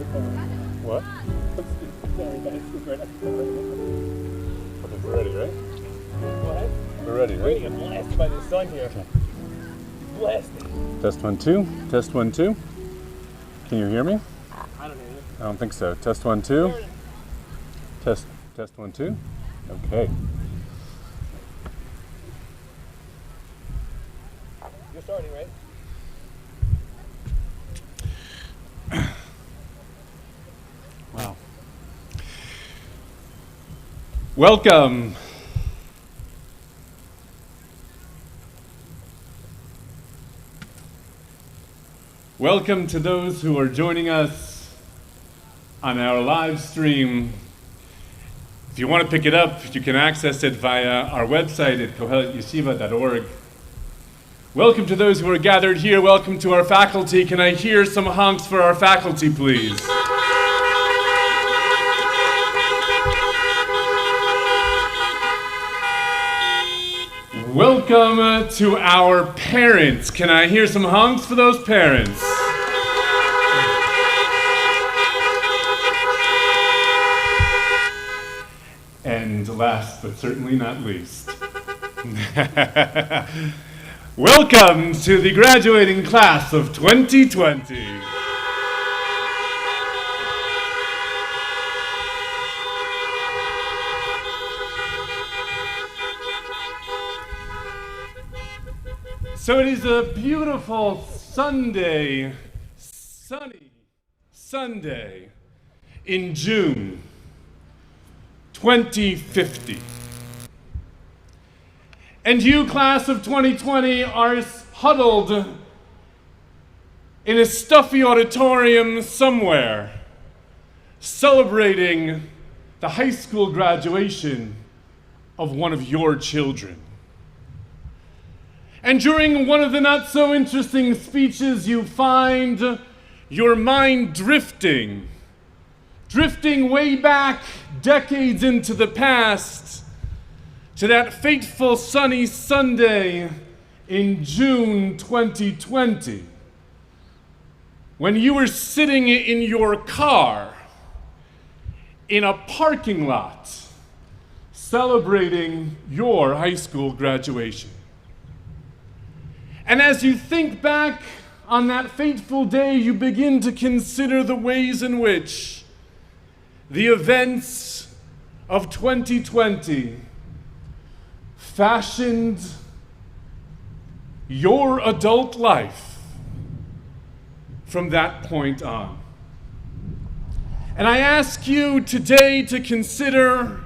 What? Okay, we're ready, right? What? We're ready, We're right? gonna get blasted by the sun here. Okay. Blasted. Test 1, 2. Test 1, 2. Can you hear me? I don't know. I don't think so. Test 1, 2. Test 1, 2. Okay. You're starting, right? Wow. Welcome. Welcome to those who are joining us on our live stream. If you want to pick it up, you can access it via our website at koheletyeshiva.org. Welcome to those who are gathered here. Welcome to our faculty. Can I hear some honks for our faculty, please? Welcome to our parents. Can I hear some honks for those parents? And last but certainly not least, welcome to the graduating class of 2020. So it is a beautiful Sunday, sunny Sunday in June 2050. And you, class of 2020, are huddled in a stuffy auditorium somewhere, celebrating the high school graduation of one of your children. And during one of the not so interesting speeches, you find your mind drifting way back decades into the past to that fateful sunny Sunday in June 2020, when you were sitting in your car in a parking lot celebrating your high school graduation. And as you think back on that fateful day, you begin to consider the ways in which the events of 2020 fashioned your adult life from that point on. And I ask you today to consider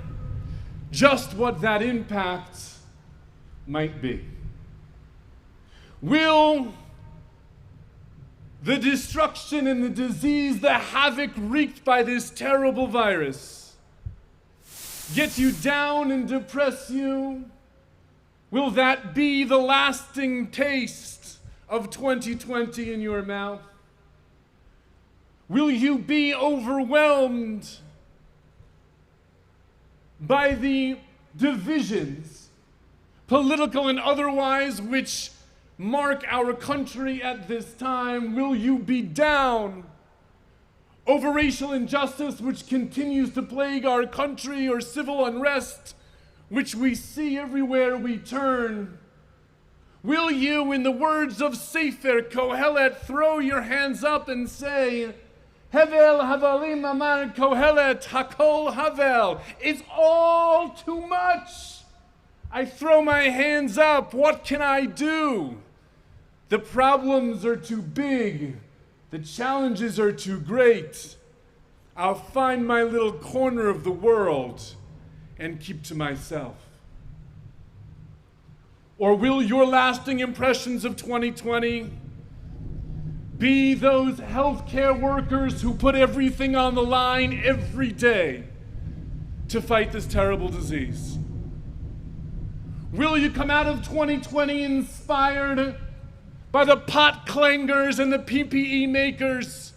just what that impact might be. Will the destruction and the disease, the havoc wreaked by this terrible virus get you down and depress you? Will that be the lasting taste of 2020 in your mouth? Will you be overwhelmed by the divisions, political and otherwise, which mark our country at this time? Will you be down over racial injustice which continues to plague our country, or civil unrest which we see everywhere we turn? Will you, in the words of Sefer Kohelet, throw your hands up and say, Hevel havalim amar Kohelet, hakol havel. It's all too much. I throw my hands up. What can I do? The problems are too big. The challenges are too great. I'll find my little corner of the world and keep to myself. Or will your lasting impressions of 2020 be those healthcare workers who put everything on the line every day to fight this terrible disease? Will you come out of 2020 inspired by the pot clangers and the PPE makers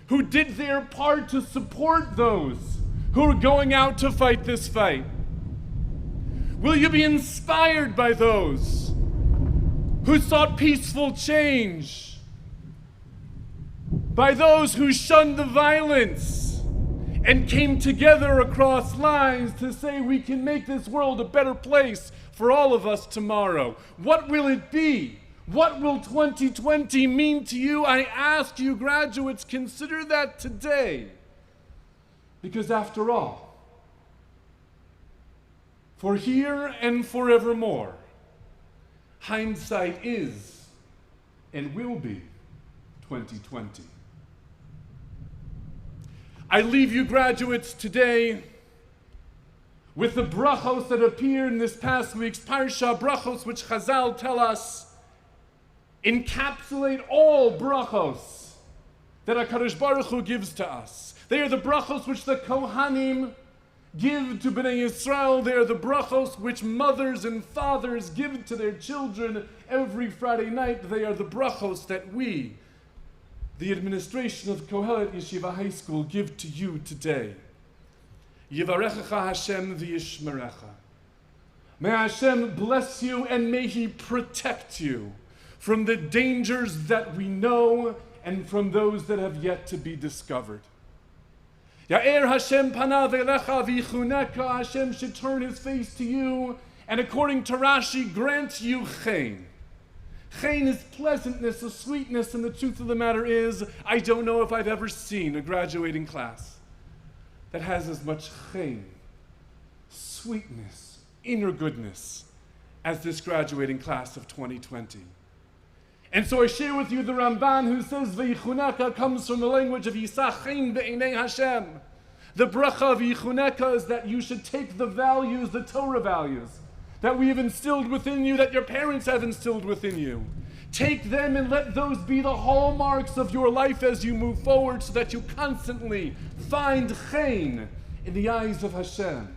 who did their part to support those who are going out to fight this fight? Will you be inspired by those who sought peaceful change by those who shunned the violence and came together across lines to say we can make this world a better place for all of us tomorrow. What will it be? What will 2020 mean to you? I ask you, graduates, consider that today. Because after all, for here and forevermore, hindsight is and will be 2020. I leave you, graduates, today with the brachos that appear in this past week's Parsha, brachos which Chazal tell us encapsulate all brachos that HaKadosh Baruch Hu gives to us. They are the brachos which the Kohanim give to Bnei Yisrael. They are the brachos which mothers and fathers give to their children every Friday night. They are the brachos that we, the administration of Kohelet Yeshiva High School, give to you today. Yivarechecha Hashem v'yishmerecha. May Hashem bless you and may He protect you from the dangers that we know and from those that have yet to be discovered. Ya'er Hashem panav elecha v'yichuneka. Hashem should turn His face to you and, according to Rashi, grant you chen. Chen is pleasantness, a sweetness, and the truth of the matter is, I don't know if I've ever seen a graduating class that has as much chen, sweetness, inner goodness, as this graduating class of 2020. And so I share with you the Ramban, who says V'yichuneka comes from the language of Yisach chen be'enei Hashem. The bracha of Yichuneka is that you should take the values, the Torah values, that we have instilled within you, that your parents have instilled within you. Take them and let those be the hallmarks of your life as you move forward, so that you constantly find chen in the eyes of Hashem.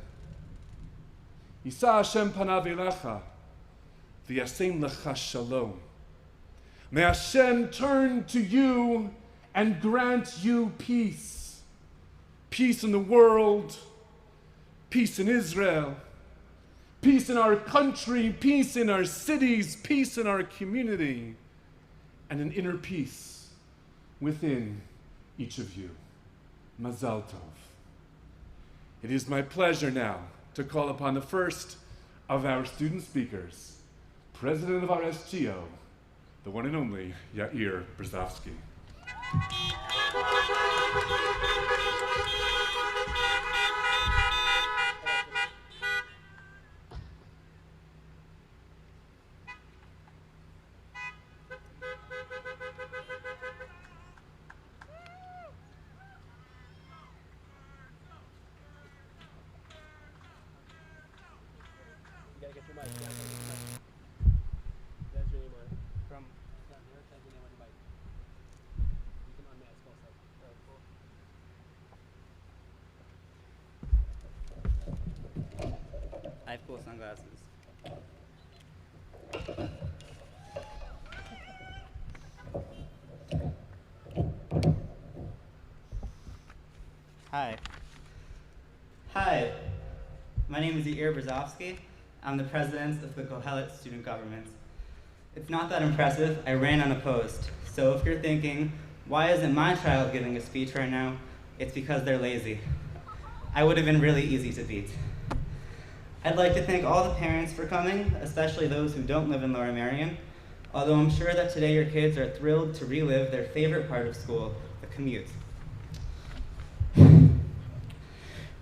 Yisa Hashem panav elecha v'yasem lecha shalom. May Hashem turn to you and grant you peace. Peace in the world, peace in Israel, peace in our country, peace in our cities, peace in our community, and an inner peace within each of you. Mazal Tov. It is my pleasure now to call upon the first of our student speakers, President of our SGO, the one and only Yair Brzezowski. Get your mic. That's your name on it. From down here, that's your name on your mic. You can unmask also. Cool. I have cool sunglasses. Hi. Hi. My name is Yair Brzezowski. I'm the president of the Kohelet Student Government. It's not that impressive. I ran unopposed. So if you're thinking, why isn't my child giving a speech right now? It's because they're lazy. I would have been really easy to beat. I'd like to thank all the parents for coming, especially those who don't live in Lower Merion, although I'm sure that today your kids are thrilled to relive their favorite part of school, the commute.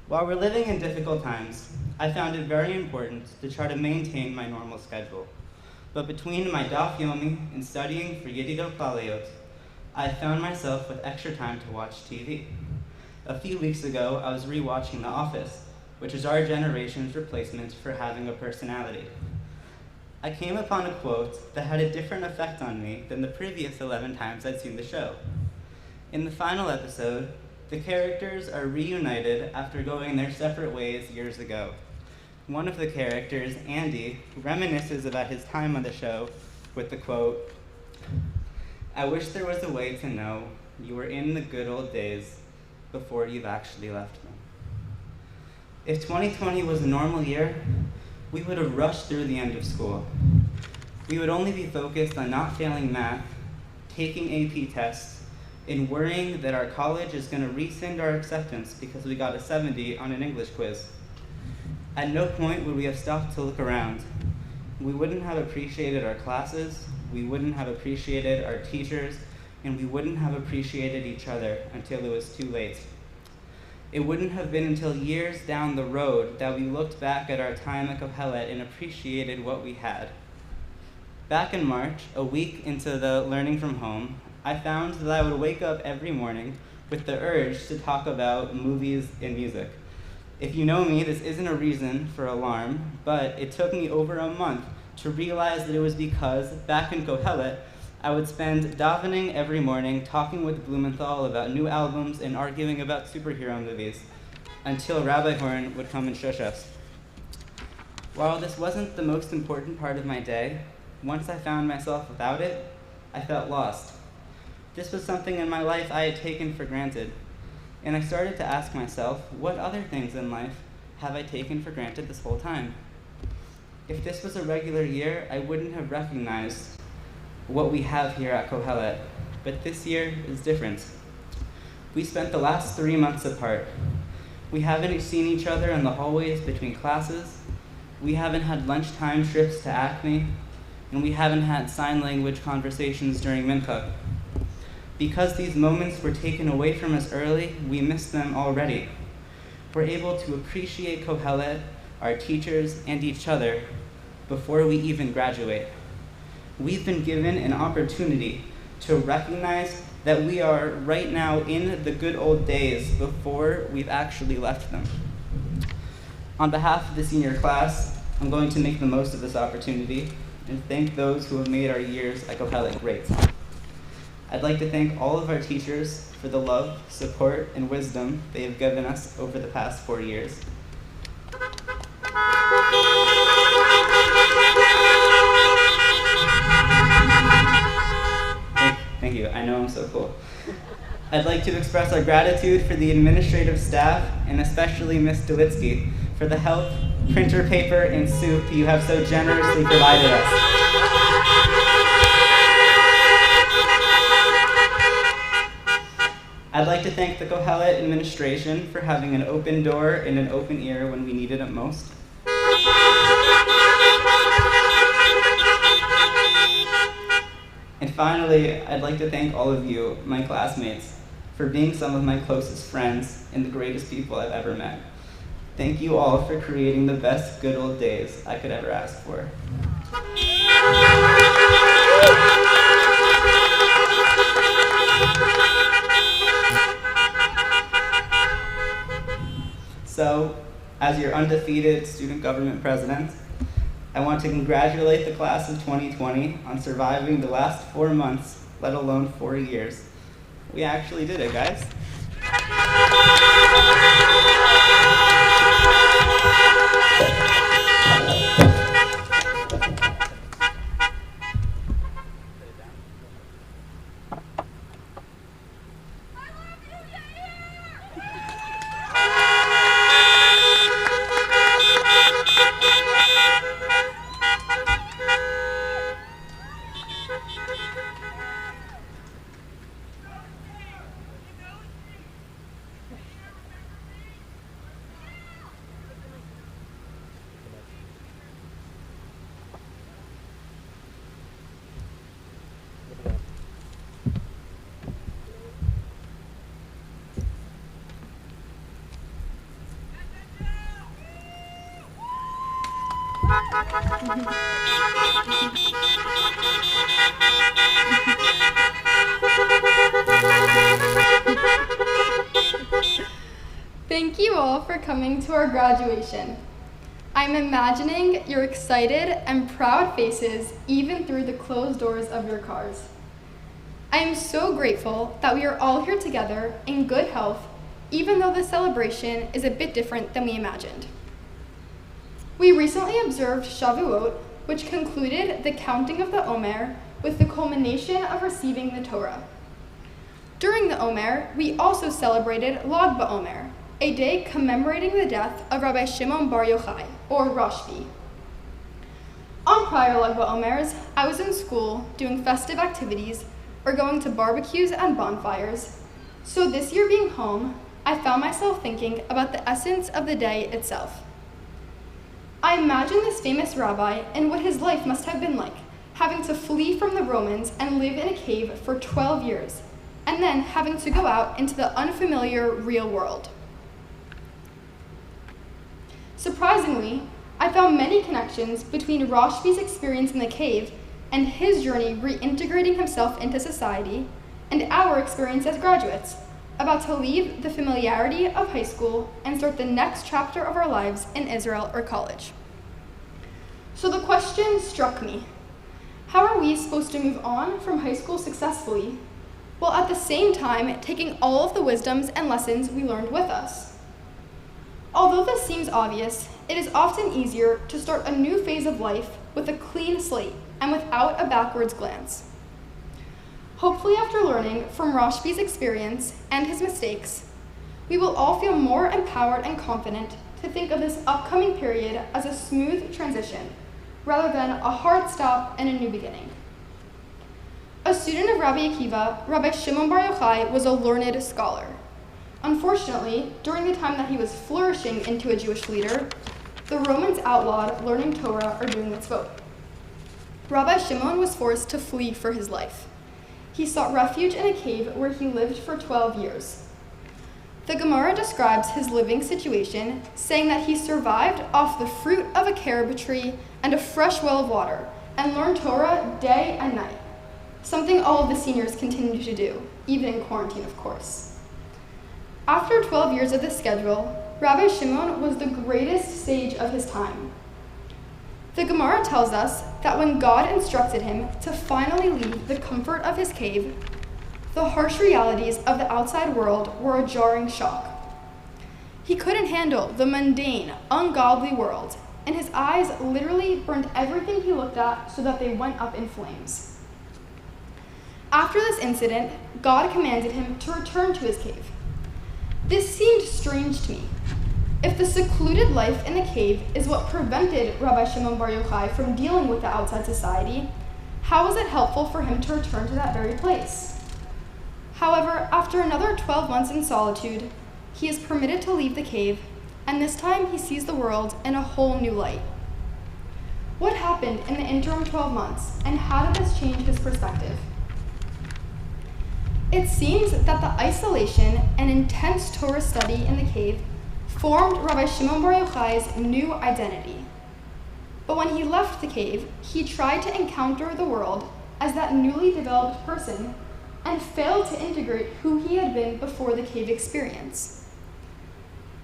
While we're living in difficult times, I found it very important to try to maintain my normal schedule. But between my daf yomi and studying for Yedidot Klaliyot, I found myself with extra time to watch TV. A few weeks ago, I was rewatching The Office, which is our generation's replacement for having a personality. I came upon a quote that had a different effect on me than the previous 11 times I'd seen the show. In the final episode, the characters are reunited after going their separate ways years ago. One of the characters, Andy, reminisces about his time on the show with the quote, "I wish there was a way to know you were in the good old days before you've actually left them." If 2020 was a normal year, we would have rushed through the end of school. We would only be focused on not failing math, taking AP tests, in worrying that our college is going to rescind our acceptance because we got a 70 on an English quiz. At no point would we have stopped to look around. We wouldn't have appreciated our classes, we wouldn't have appreciated our teachers, and we wouldn't have appreciated each other until it was too late. It wouldn't have been until years down the road that we looked back at our time at Kohelet and appreciated what we had. Back in March, a week into the learning from home, I found that I would wake up every morning with the urge to talk about movies and music. If you know me, this isn't a reason for alarm, but it took me over a month to realize that it was because, back in Kohelet, I would spend davening every morning talking with Blumenthal about new albums and arguing about superhero movies, until Rabbi Horn would come and shush us. While this wasn't the most important part of my day, once I found myself without it, I felt lost. This was something in my life I had taken for granted, and I started to ask myself, what other things in life have I taken for granted this whole time? If this was a regular year, I wouldn't have recognized what we have here at Kohelet, but this year is different. We spent the last 3 months apart. We haven't seen each other in the hallways between classes, we haven't had lunchtime trips to Acme, and we haven't had sign language conversations during Mincha. Because these moments were taken away from us early, we miss them already. We're able to appreciate Kohelet, our teachers, and each other before we even graduate. We've been given an opportunity to recognize that we are right now in the good old days before we've actually left them. On behalf of the senior class, I'm going to make the most of this opportunity and thank those who have made our years at Kohelet great. I'd like to thank all of our teachers for the love, support, and wisdom they have given us over the past 4 years. Thank you, I know I'm so cool. I'd like to express our gratitude for the administrative staff, and especially Ms. Dulitsky, for the help, printer paper, and soup you have so generously provided us. I'd like to thank the Kohelet administration for having an open door and an open ear when we needed it most. And finally, I'd like to thank all of you, my classmates, for being some of my closest friends and the greatest people I've ever met. Thank you all for creating the best good old days I could ever ask for. So, as your undefeated student government president, I want to congratulate the class of 2020 on surviving the last 4 months, let alone 4 years. We actually did it, guys. Thank you all for coming to our graduation. I'm imagining your excited and proud faces even through the closed doors of your cars. I am so grateful that we are all here together in good health, even though the celebration is a bit different than we imagined. We recently observed Shavuot, which concluded the counting of the Omer with the culmination of receiving the Torah. During the Omer, we also celebrated Lag BaOmer, a day commemorating the death of Rabbi Shimon Bar Yochai, or Rashbi. On prior Lag BaOmers, I was in school doing festive activities, or going to barbecues and bonfires. So this year being home, I found myself thinking about the essence of the day itself. I imagine this famous rabbi and what his life must have been like, having to flee from the Romans and live in a cave for 12 years, and then having to go out into the unfamiliar real world. Surprisingly, I found many connections between Rashbi's experience in the cave and his journey reintegrating himself into society, and our experience as graduates, about to leave the familiarity of high school and start the next chapter of our lives in Israel or college. So the question struck me: how are we supposed to move on from high school successfully, while at the same time taking all of the wisdoms and lessons we learned with us? Although this seems obvious, it is often easier to start a new phase of life with a clean slate and without a backwards glance. Hopefully, after learning from Rashbi's experience and his mistakes, we will all feel more empowered and confident to think of this upcoming period as a smooth transition, rather than a hard stop and a new beginning. A student of Rabbi Akiva, Rabbi Shimon Bar Yochai was a learned scholar. Unfortunately, during the time that he was flourishing into a Jewish leader, the Romans outlawed learning Torah or doing mitzvot. Rabbi Shimon was forced to flee for his life. He sought refuge in a cave where he lived for 12 years. The Gemara describes his living situation, saying that he survived off the fruit of a carob tree and a fresh well of water, and learned Torah day and night, something all of the seniors continue to do, even in quarantine, of course. After 12 years of this schedule, Rabbi Shimon was the greatest sage of his time. The Gemara tells us that when God instructed him to finally leave the comfort of his cave, the harsh realities of the outside world were a jarring shock. He couldn't handle the mundane, ungodly world, and his eyes literally burned everything he looked at so that they went up in flames. After this incident, God commanded him to return to his cave. This seemed strange to me. If the secluded life in the cave is what prevented Rabbi Shimon Bar Yochai from dealing with the outside society, how was it helpful for him to return to that very place? However, after another 12 months in solitude, he is permitted to leave the cave, and this time he sees the world in a whole new light. What happened in the interim 12 months, and how did this change his perspective? It seems that the isolation and intense Torah study in the cave formed Rabbi Shimon Bar Yochai's new identity. But when he left the cave, he tried to encounter the world as that newly developed person and failed to integrate who he had been before the cave experience.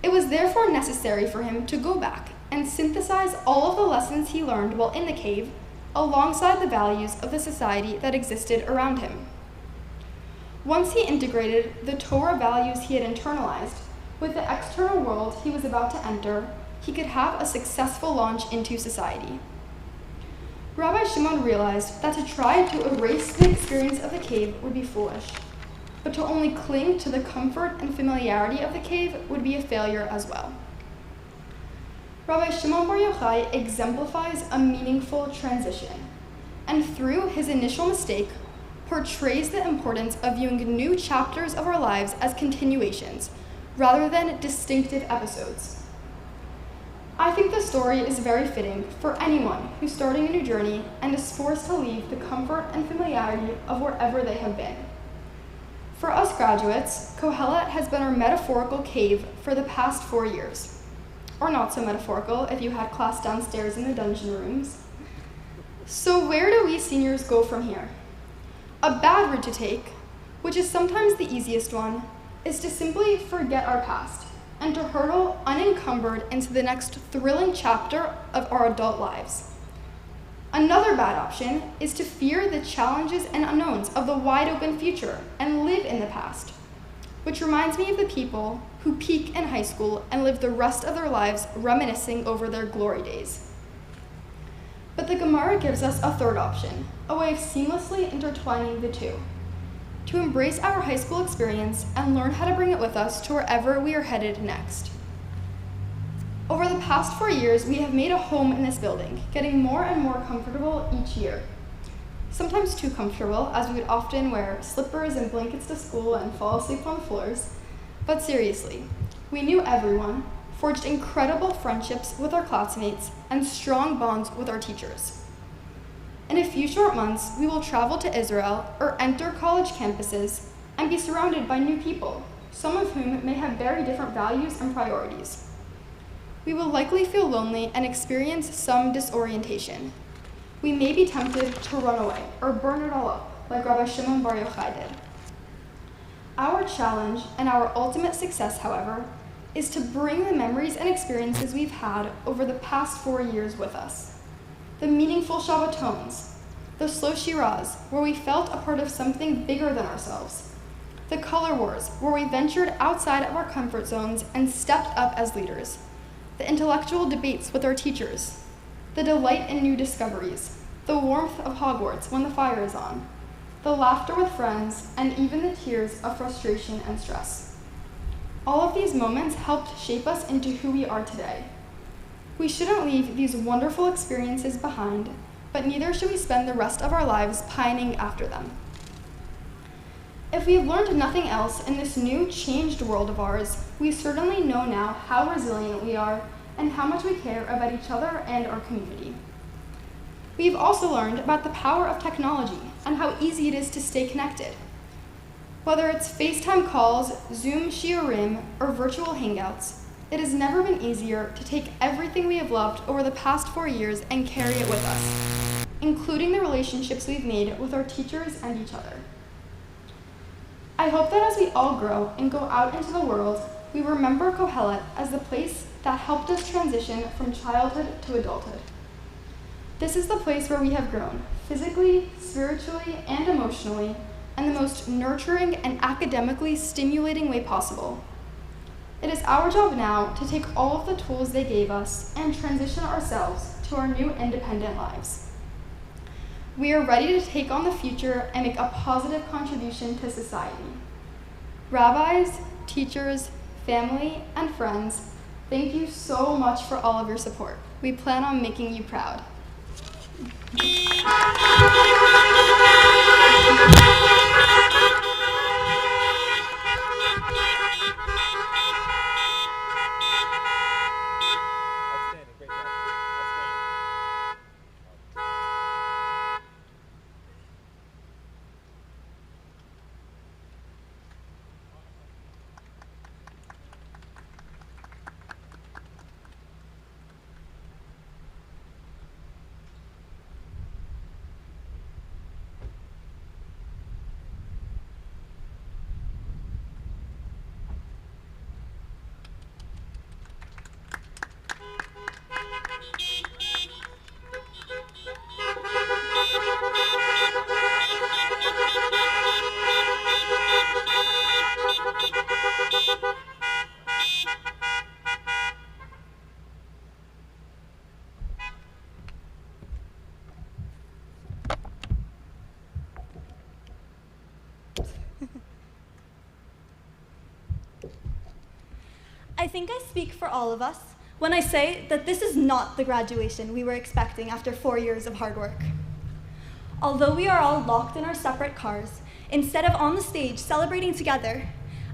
It was therefore necessary for him to go back and synthesize all of the lessons he learned while in the cave alongside the values of the society that existed around him. Once he integrated the Torah values he had internalized with the external world he was about to enter, he could have a successful launch into society. Rabbi Shimon realized that to try to erase the experience of the cave would be foolish, but to only cling to the comfort and familiarity of the cave would be a failure as well. Rabbi Shimon Bar Yochai exemplifies a meaningful transition, and through his initial mistake, portrays the importance of viewing new chapters of our lives as continuations, rather than distinctive episodes. I think the story is very fitting for anyone who's starting a new journey and is forced to leave the comfort and familiarity of wherever they have been. For us graduates, Kohelet has been our metaphorical cave for the past 4 years. Or not so metaphorical if you had class downstairs in the dungeon rooms. So where do we seniors go from here? A bad route to take, which is sometimes the easiest one, is to simply forget our past and to hurtle unencumbered into the next thrilling chapter of our adult lives. Another bad option is to fear the challenges and unknowns of the wide open future and live in the past, which reminds me of the people who peak in high school and live the rest of their lives reminiscing over their glory days. But the Gemara gives us a third option, a way of seamlessly intertwining the two, to embrace our high school experience and learn how to bring it with us to wherever we are headed next. Over the past 4 years, we have made a home in this building, getting more and more comfortable each year. sometimes too comfortable, as we would often wear slippers and blankets to school and fall asleep on floors. But seriously, we knew everyone, forged incredible friendships with our classmates, and strong bonds with our teachers. In a few short months, we will travel to Israel or enter college campuses and be surrounded by new people, some of whom may have very different values and priorities. We will likely feel lonely and experience some disorientation. We may be tempted to run away or burn it all up, like Rabbi Shimon Bar Yochai did. Our challenge and our ultimate success, however, is to bring the memories and experiences we've had over the past 4 years with us. The meaningful Shabbatons, the slow Shiraz, where we felt a part of something bigger than ourselves, the color wars, where we ventured outside of our comfort zones and stepped up as leaders, the intellectual debates with our teachers, the delight in new discoveries, the warmth of Hogwarts when the fire is on, the laughter with friends, and even the tears of frustration and stress. All of these moments helped shape us into who we are today. We shouldn't leave these wonderful experiences behind, but neither should we spend the rest of our lives pining after them. If we have learned nothing else in this new, changed world of ours, we certainly know now how resilient we are and how much we care about each other and our community. We've also learned about the power of technology and how easy it is to stay connected. Whether it's FaceTime calls, Zoom shiurim, or virtual hangouts, it has never been easier to take everything we have loved over the past 4 years and carry it with us, including the relationships we've made with our teachers and each other. I hope that as we all grow and go out into the world, we remember Kohelet as the place that helped us transition from childhood to adulthood. This is the place where we have grown, physically, spiritually, and emotionally, in the most nurturing and academically stimulating way possible. It is our job now to take all of the tools they gave us and transition ourselves to our new independent lives. We are ready to take on the future and make a positive contribution to society. Rabbis, teachers, family, and friends, thank you so much for all of your support. We plan on making you proud. Outstanding. Great job. Outstanding. I think I speak for all of us when I say that this is not the graduation we were expecting after 4 years of hard work. Although we are all locked in our separate cars, instead of on the stage celebrating together,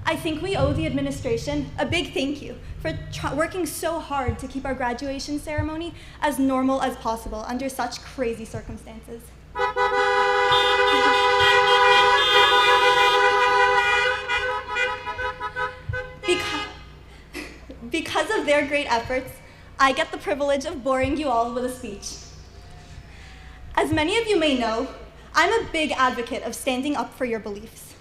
I think we owe the administration a big thank you for working so hard to keep our graduation ceremony as normal as possible under such crazy circumstances. Because of their great efforts, I get the privilege of boring you all with a speech. As many of you may know, I'm a big advocate of standing up for your beliefs.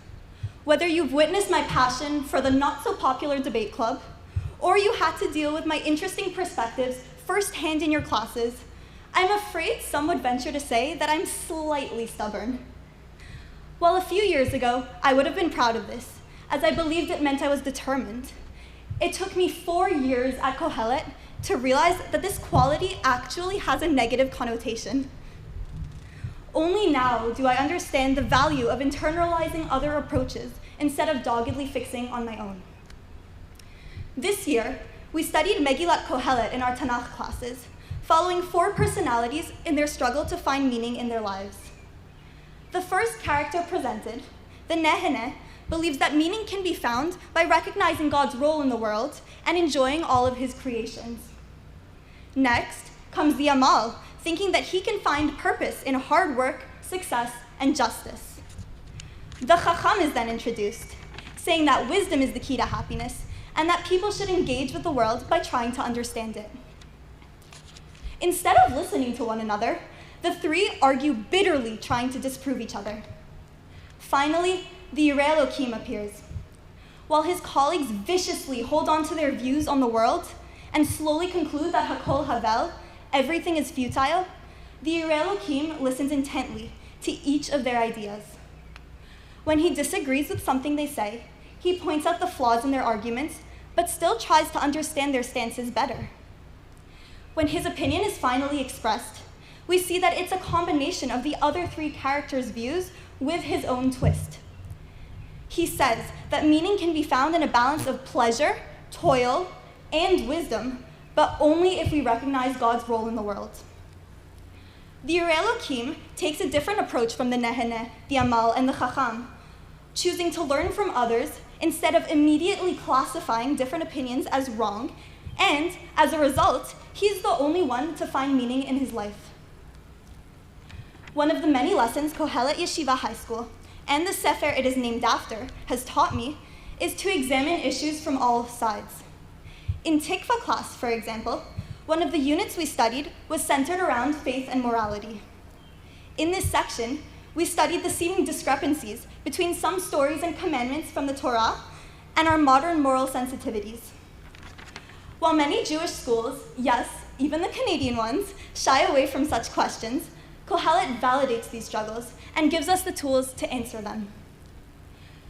Whether you've witnessed my passion for the not-so-popular debate club, or you had to deal with my interesting perspectives firsthand in your classes, I'm afraid some would venture to say that I'm slightly stubborn. While a few years ago, I would have been proud of this, as I believed it meant I was determined. It took me 4 years at Kohelet to realize that this quality actually has a negative connotation. Only now do I understand the value of internalizing other approaches instead of doggedly fixing on my own. This year, we studied Megillat Kohelet in our Tanakh classes, following 4 personalities in their struggle to find meaning in their lives. The first character presented, the Nehene, believes that meaning can be found by recognizing God's role in the world and enjoying all of his creations. Next comes the Amal, thinking that he can find purpose in hard work, success, and justice. The Chacham is then introduced, saying that wisdom is the key to happiness and that people should engage with the world by trying to understand it. Instead of listening to one another, the three argue bitterly, trying to disprove each other. Finally, the Yireh Elokim appears. While his colleagues viciously hold on to their views on the world and slowly conclude that Hakol Havel, everything is futile, the Yireh Elokim listens intently to each of their ideas. When he disagrees with something they say, he points out the flaws in their arguments, but still tries to understand their stances better. When his opinion is finally expressed, we see that it's a combination of the other three characters' views with his own twist. He says that meaning can be found in a balance of pleasure, toil, and wisdom, but only if we recognize God's role in the world. The Yireh Elokim takes a different approach from the Nehene, the Amal, and the Chacham, choosing to learn from others instead of immediately classifying different opinions as wrong, and as a result, he's the only one to find meaning in his life. One of the many lessons Kohelet Yeshiva High School and the Sefer it is named after has taught me is to examine issues from all sides. In Tikva class, for example, one of the units we studied was centered around faith and morality. In this section, we studied the seeming discrepancies between some stories and commandments from the Torah and our modern moral sensitivities. While many Jewish schools, yes, even the Canadian ones, shy away from such questions, Kohelet validates these struggles and gives us the tools to answer them.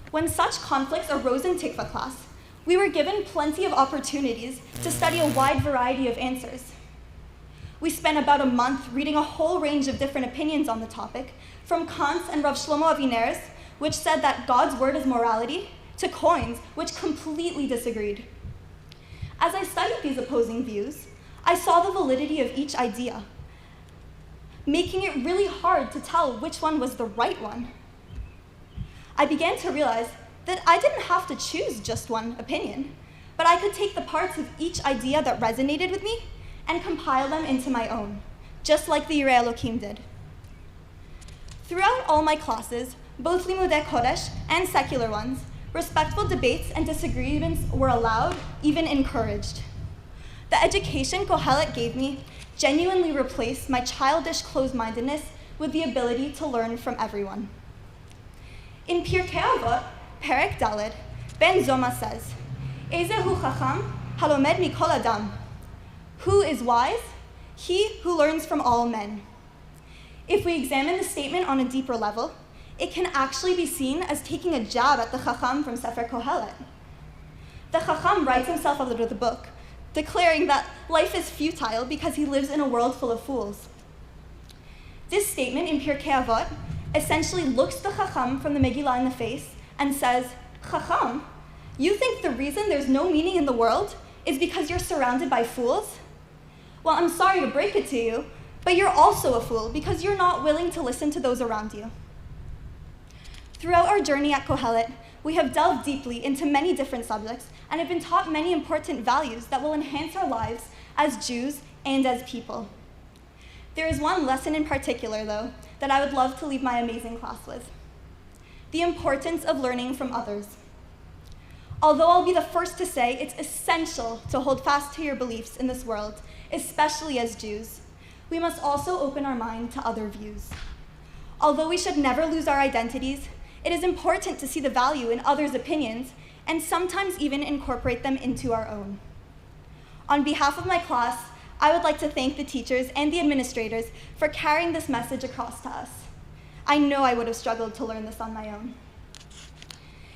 When such conflicts arose in Tikva class, we were given plenty of opportunities to study a wide variety of answers. We spent about a month reading a whole range of different opinions on the topic, from Kant's and Rav Shlomo Aviner's, which said that God's word is morality, to Cohen's, which completely disagreed. As I studied these opposing views, I saw the validity of each idea, making it really hard to tell which one was the right one. I began to realize that I didn't have to choose just one opinion, but I could take the parts of each idea that resonated with me and compile them into my own, just like the Yireh Elokim did. Throughout all my classes, both Limudei Kodesh and secular ones, respectful debates and disagreements were allowed, even encouraged. The education Kohelet gave me genuinely replaced my childish closed-mindedness with the ability to learn from everyone. In Pirkei Avot, Perek Daled, Ben Zoma says, Ezehu Chacham halomed mikol adam. Who is wise? He who learns from all men. If we examine the statement on a deeper level, it can actually be seen as taking a jab at the Chacham from Sefer Kohelet. The Chacham writes himself out of the book, declaring that life is futile because he lives in a world full of fools. This statement in Pirkei Avot essentially looks the Chacham from the Megillah in the face and says, Chacham, you think the reason there's no meaning in the world is because you're surrounded by fools? Well, I'm sorry to break it to you, but you're also a fool because you're not willing to listen to those around you. Throughout our journey at Kohelet, we have delved deeply into many different subjects and have been taught many important values that will enhance our lives as Jews and as people. There is one lesson in particular, though, that I would love to leave my amazing class with: the importance of learning from others. Although I'll be the first to say it's essential to hold fast to your beliefs in this world, especially as Jews, we must also open our mind to other views. Although we should never lose our identities, it is important to see the value in others' opinions and sometimes even incorporate them into our own. On behalf of my class, I would like to thank the teachers and the administrators for carrying this message across to us. I know I would have struggled to learn this on my own.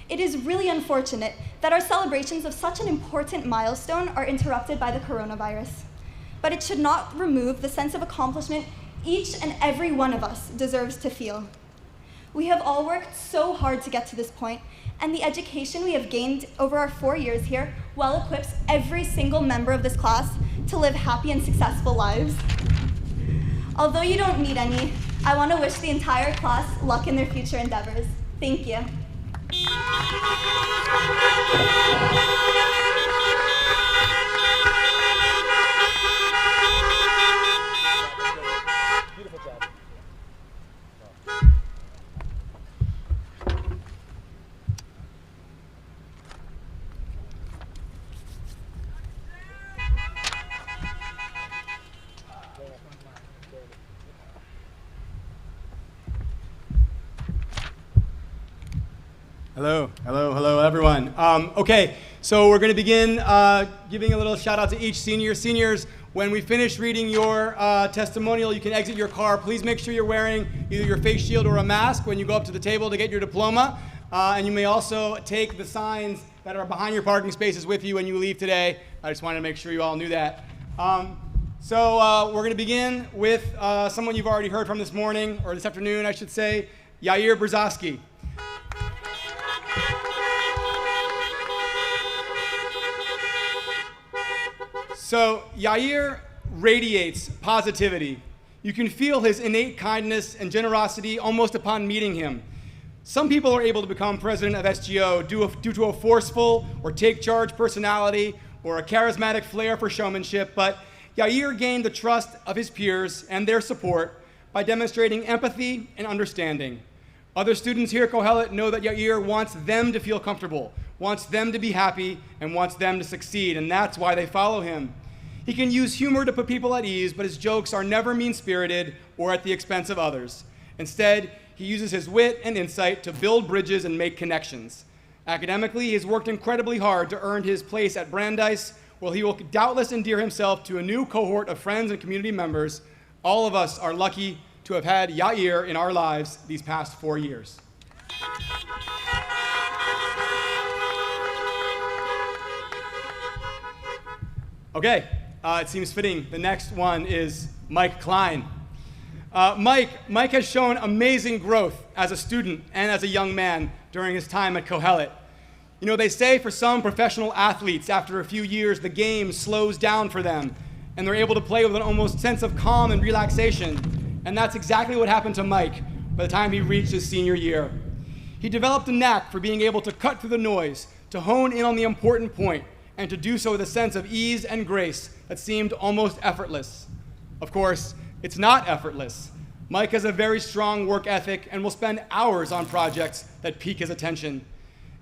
It is really unfortunate that our celebrations of such an important milestone are interrupted by the coronavirus, but it should not remove the sense of accomplishment each and every one of us deserves to feel. We have all worked so hard to get to this point, and the education we have gained over our 4 years here well equips every single member of this class to live happy and successful lives. Although you don't need any, I want to wish the entire class luck in their future endeavors. Thank you. Beautiful job. Hello, everyone. Okay, so we're going to begin giving a little shout out to each senior. Seniors, when we finish reading your testimonial, you can exit your car. Please make sure you're wearing either your face shield or a mask when you go up to the table to get your diploma. And you may also take the signs that are behind your parking spaces with you when you leave today. I just wanted to make sure you all knew that. So we're going to begin with someone you've already heard from this morning, or this afternoon, I should say, Yair Brzezowski. So Yair radiates positivity. You can feel his innate kindness and generosity almost upon meeting him. Some people are able to become president of SGO due to a forceful or take-charge personality or a charismatic flair for showmanship, but Yair gained the trust of his peers and their support by demonstrating empathy and understanding. Other students here at Kohelet know that Yair wants them to feel comfortable, wants them to be happy, and wants them to succeed, and that's why they follow him. He can use humor to put people at ease, but his jokes are never mean-spirited or at the expense of others. Instead, he uses his wit and insight to build bridges and make connections. Academically, he has worked incredibly hard to earn his place at Brandeis, where he will doubtless endear himself to a new cohort of friends and community members. All of us are lucky to have had Yair in our lives these past 4 years. Okay, it seems fitting. The next one is Mike Klein. Mike has shown amazing growth as a student and as a young man during his time at Kohelet. You know, they say for some professional athletes, after a few years, the game slows down for them, and they're able to play with an almost sense of calm and relaxation. And that's exactly what happened to Mike by the time he reached his senior year. He developed a knack for being able to cut through the noise, to hone in on the important point, and to do so with a sense of ease and grace that seemed almost effortless. Of course, it's not effortless. Mike has a very strong work ethic and will spend hours on projects that pique his attention.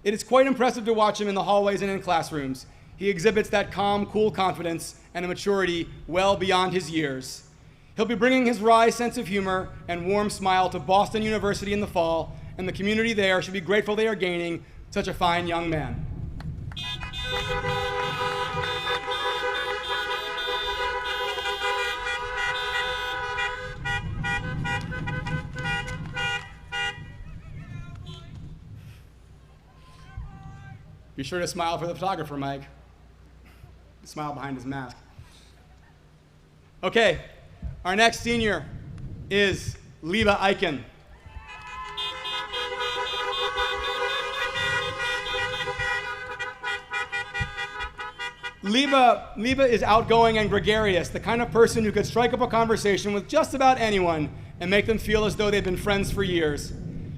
It is quite impressive to watch him in the hallways and in classrooms. He exhibits that calm, cool confidence and a maturity well beyond his years. He'll be bringing his wry sense of humor and warm smile to Boston University in the fall, and the community there should be grateful they are gaining such a fine young man. Be sure to smile for the photographer, Mike. Smile behind his mask. Okay, our next senior is Liba Eichen. Liba is outgoing and gregarious, the kind of person who could strike up a conversation with just about anyone and make them feel as though they've been friends for years.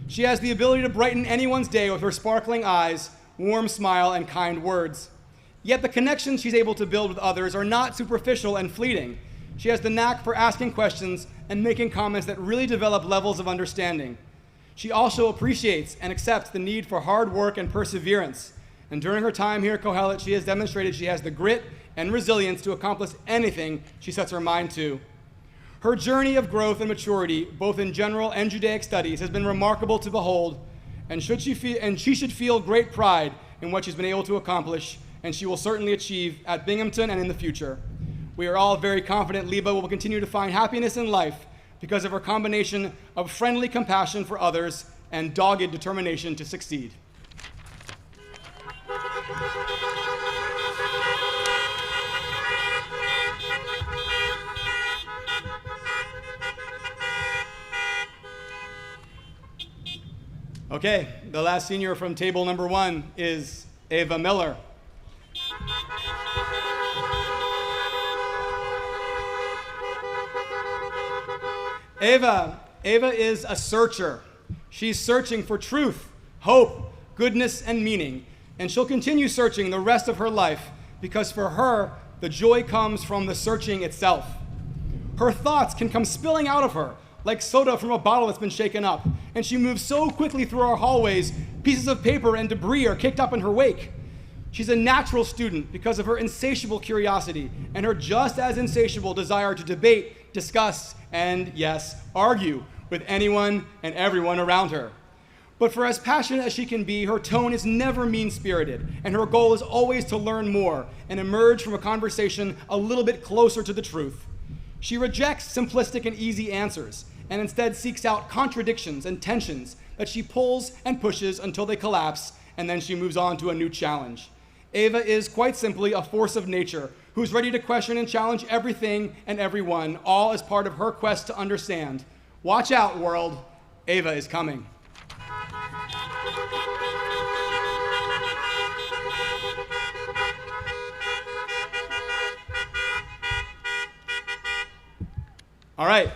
She has the ability to brighten anyone's day with her sparkling eyes, warm smile, and kind words. Yet the connections she's able to build with others are not superficial and fleeting. She has the knack for asking questions and making comments that really develop levels of understanding. She also appreciates and accepts the need for hard work and perseverance. And during her time here at Kohelet, she has demonstrated she has the grit and resilience to accomplish anything she sets her mind to. Her journey of growth and maturity, both in general and Judaic studies, has been remarkable to behold, and she should feel great pride in what she's been able to accomplish, and she will certainly achieve at Binghamton and in the future. We are all very confident Liba will continue to find happiness in life because of her combination of friendly compassion for others and dogged determination to succeed. Okay, the last senior from table number 1 is Ava Miller. Ava Ava is a searcher. She's searching for truth, hope, goodness, and meaning, and she'll continue searching the rest of her life because for her, the joy comes from the searching itself. Her thoughts can come spilling out of her like soda from a bottle that's been shaken up, and she moves so quickly through our hallways, pieces of paper and debris are kicked up in her wake. She's a natural student because of her insatiable curiosity and her just as insatiable desire to debate, discuss, and yes, argue with anyone and everyone around her. But for as passionate as she can be, her tone is never mean-spirited, and her goal is always to learn more and emerge from a conversation a little bit closer to the truth. She rejects simplistic and easy answers and instead seeks out contradictions and tensions that she pulls and pushes until they collapse, and then she moves on to a new challenge. Ava is quite simply a force of nature who's ready to question and challenge everything and everyone, all as part of her quest to understand. Watch out, world. Ava is coming. All right,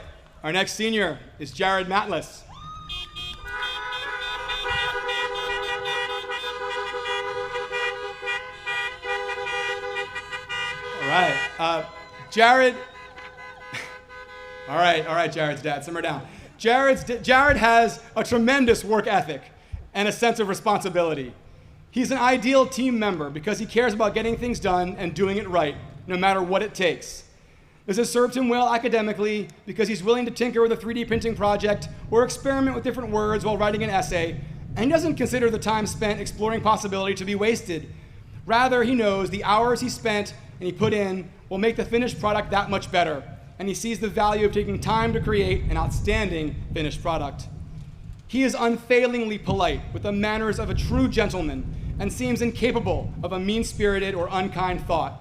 our next senior is Jared Matlis. All right, Jared. All right, Jared's dad, simmer down. Jared has a tremendous work ethic and a sense of responsibility. He's an ideal team member because he cares about getting things done and doing it right, no matter what it takes. This has served him well academically because he's willing to tinker with a 3D printing project or experiment with different words while writing an essay, and he doesn't consider the time spent exploring possibility to be wasted. Rather, he knows the hours he spent and he put in will make the finished product that much better, and he sees the value of taking time to create an outstanding finished product. He is unfailingly polite with the manners of a true gentleman and seems incapable of a mean-spirited or unkind thought.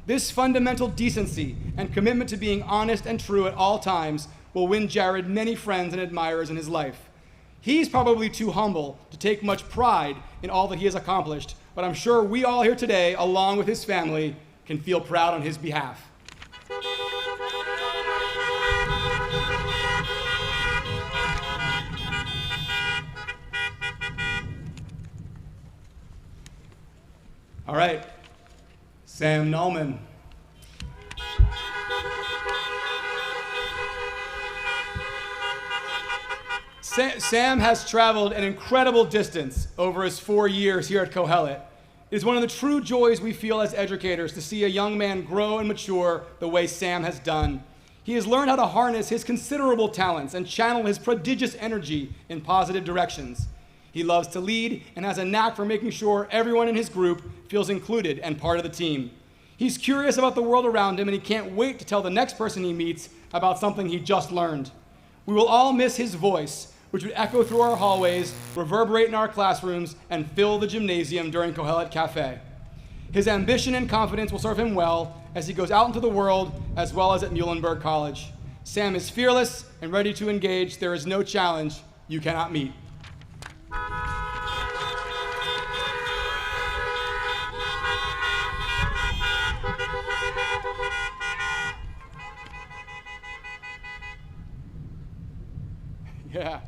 This fundamental decency and commitment to being honest and true at all times will win Jared many friends and admirers in his life. He's probably too humble to take much pride in all that he has accomplished, but I'm sure we all here today, along with his family, can feel proud on his behalf. All right, Sam Nolman. Sam has traveled an incredible distance over his 4 years here at Kohelet. It is one of the true joys we feel as educators to see a young man grow and mature the way Sam has done. He has learned how to harness his considerable talents and channel his prodigious energy in positive directions. He loves to lead and has a knack for making sure everyone in his group feels included and part of the team. He's curious about the world around him, and he can't wait to tell the next person he meets about something he just learned. We will all miss his voice, which would echo through our hallways, reverberate in our classrooms, and fill the gymnasium during Kohelet Cafe. His ambition and confidence will serve him well as he goes out into the world, as well as at Muhlenberg College. Sam is fearless and ready to engage. There is no challenge you cannot meet. Yeah.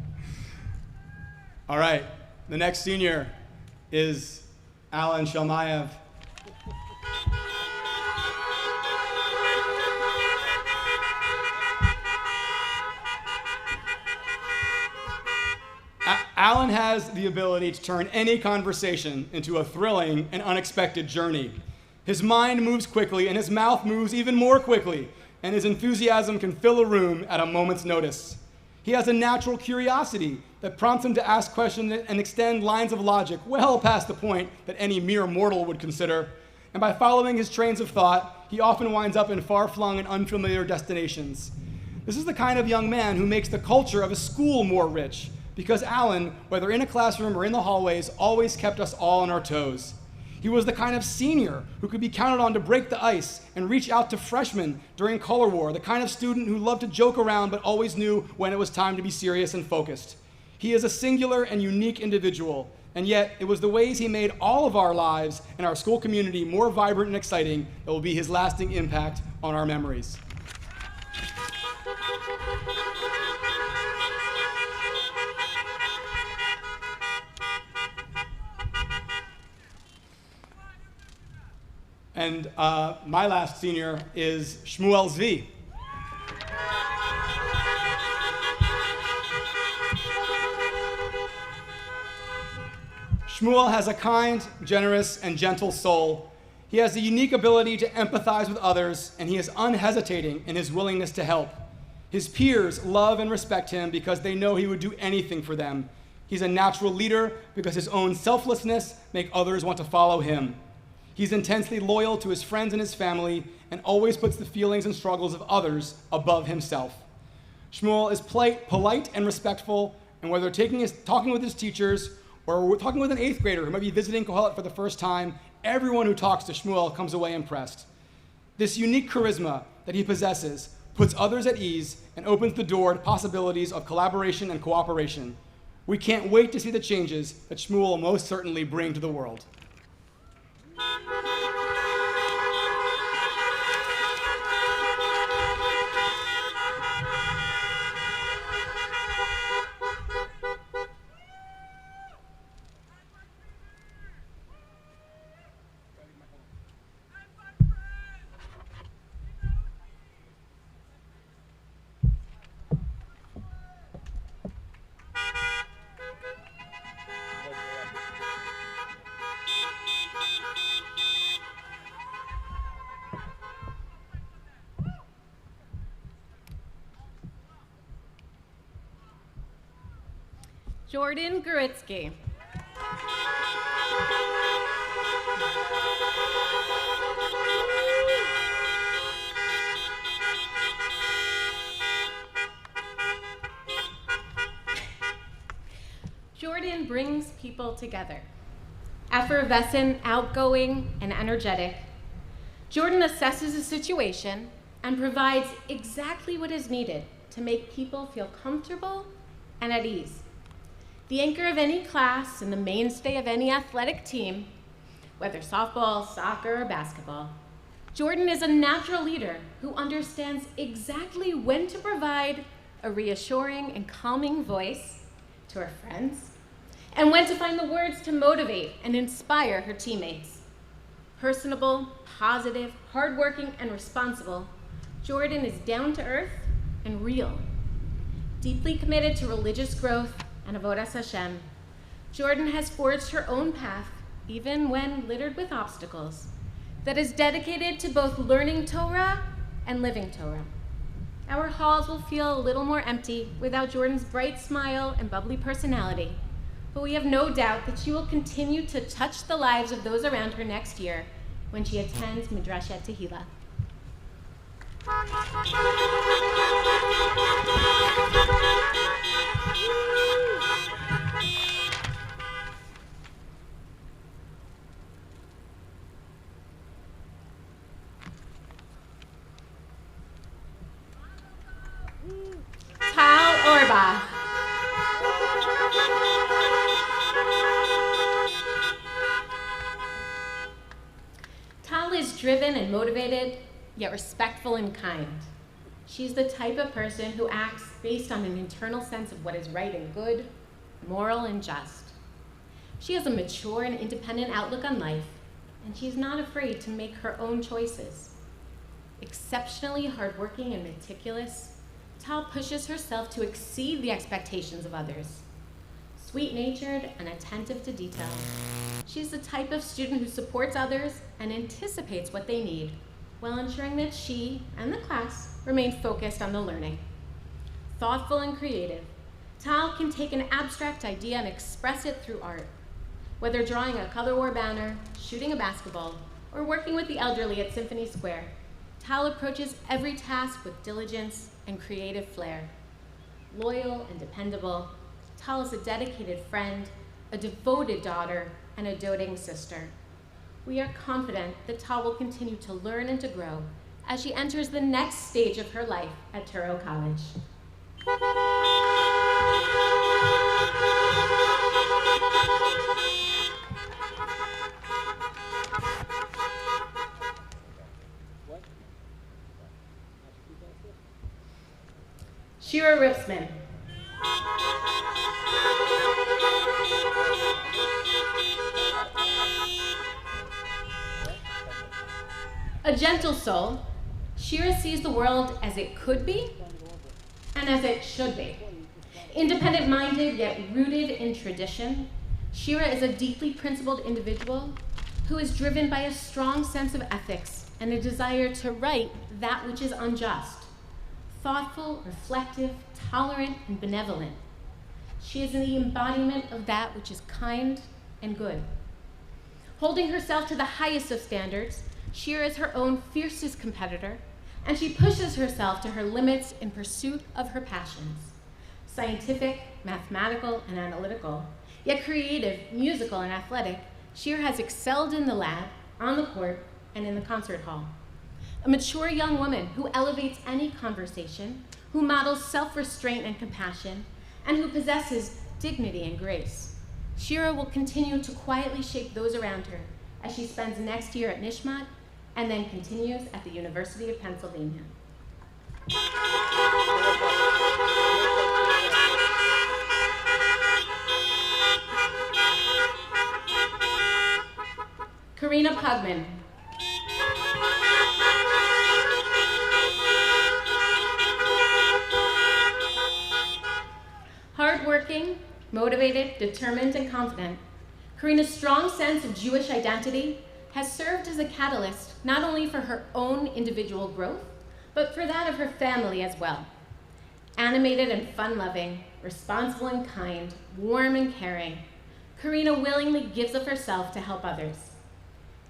All right, the next senior is Alan Shelmayev. Alan has the ability to turn any conversation into a thrilling and unexpected journey. His mind moves quickly and his mouth moves even more quickly, and his enthusiasm can fill a room at a moment's notice. He has a natural curiosity that prompts him to ask questions and extend lines of logic well past the point that any mere mortal would consider. And by following his trains of thought, he often winds up in far-flung and unfamiliar destinations. This is the kind of young man who makes the culture of a school more rich, because Alan, whether in a classroom or in the hallways, always kept us all on our toes. He was the kind of senior who could be counted on to break the ice and reach out to freshmen during color war, the kind of student who loved to joke around but always knew when it was time to be serious and focused. He is a singular and unique individual, and yet it was the ways he made all of our lives and our school community more vibrant and exciting that will be his lasting impact on our memories. And my last senior is Shmuel Zvi. Shmuel has a kind, generous, and gentle soul. He has the unique ability to empathize with others, and he is unhesitating in his willingness to help. His peers love and respect him because they know he would do anything for them. He's a natural leader because his own selflessness makes others want to follow him. He's intensely loyal to his friends and his family and always puts the feelings and struggles of others above himself. Shmuel is polite and respectful, and whether talking with his teachers or talking with an 8th grader who might be visiting Kohelet for the first time, everyone who talks to Shmuel comes away impressed. This unique charisma that he possesses puts others at ease and opens the door to possibilities of collaboration and cooperation. We can't wait to see the changes that Shmuel will most certainly bring to the world. Jordan Gruitsky. Jordan brings people together. Effervescent, outgoing, and energetic, Jordan assesses a situation and provides exactly what is needed to make people feel comfortable and at ease. The anchor of any class and the mainstay of any athletic team, whether softball, soccer, or basketball, Jordan is a natural leader who understands exactly when to provide a reassuring and calming voice to her friends, and when to find the words to motivate and inspire her teammates. Personable, positive, hardworking, and responsible, Jordan is down to earth and real. Deeply committed to religious growth and avodas Hashem, Jordan has forged her own path, even when littered with obstacles, that is dedicated to both learning Torah and living Torah. Our halls will feel a little more empty without Jordan's bright smile and bubbly personality, but we have no doubt that she will continue to touch the lives of those around her next year when she attends Midrashet Tehillah. Tal Orbach. Tal is driven and motivated, yet respectful and kind. She's the type of person who acts based on an internal sense of what is right and good, moral and just. She has a mature and independent outlook on life, and she's not afraid to make her own choices. Exceptionally hardworking and meticulous, Tal pushes herself to exceed the expectations of others. Sweet-natured and attentive to detail, she's the type of student who supports others and anticipates what they need, while ensuring that she and the class remain focused on the learning. Thoughtful and creative, Tal can take an abstract idea and express it through art. Whether drawing a color war banner, shooting a basketball, or working with the elderly at Symphony Square, Tal approaches every task with diligence and creative flair. Loyal and dependable, Tal is a dedicated friend, a devoted daughter, and a doting sister. We are confident that Tal will continue to learn and to grow as she enters the next stage of her life at Touro College. Shira Ripsman. A gentle soul, Shira sees the world as it could be and as it should be. Independent-minded yet rooted in tradition, Shira is a deeply principled individual who is driven by a strong sense of ethics and a desire to right that which is unjust. Thoughtful, reflective, tolerant, and benevolent, she is the embodiment of that which is kind and good. Holding herself to the highest of standards, Shira is her own fiercest competitor, and she pushes herself to her limits in pursuit of her passions. Scientific, mathematical, and analytical, yet creative, musical, and athletic, Shira has excelled in the lab, on the court, and in the concert hall. A mature young woman who elevates any conversation, who models self-restraint and compassion, and who possesses dignity and grace. Shira will continue to quietly shape those around her as she spends the next year at Nishmat and then continues at the University of Pennsylvania. Karina Pugman. Hardworking, motivated, determined, and confident, Karina's strong sense of Jewish identity has served as a catalyst not only for her own individual growth, but for that of her family as well. Animated and fun-loving, responsible and kind, warm and caring, Karina willingly gives of herself to help others.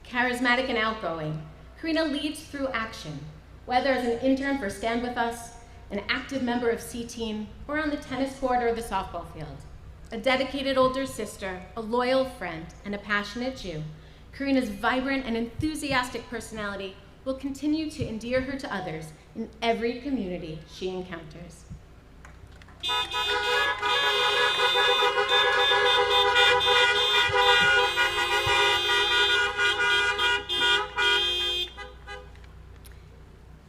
Charismatic and outgoing, Karina leads through action, whether as an intern for Stand With Us, an active member of C-Team, or on the tennis court or the softball field. A dedicated older sister, a loyal friend, and a passionate Jew, Karina's vibrant and enthusiastic personality will continue to endear her to others in every community she encounters.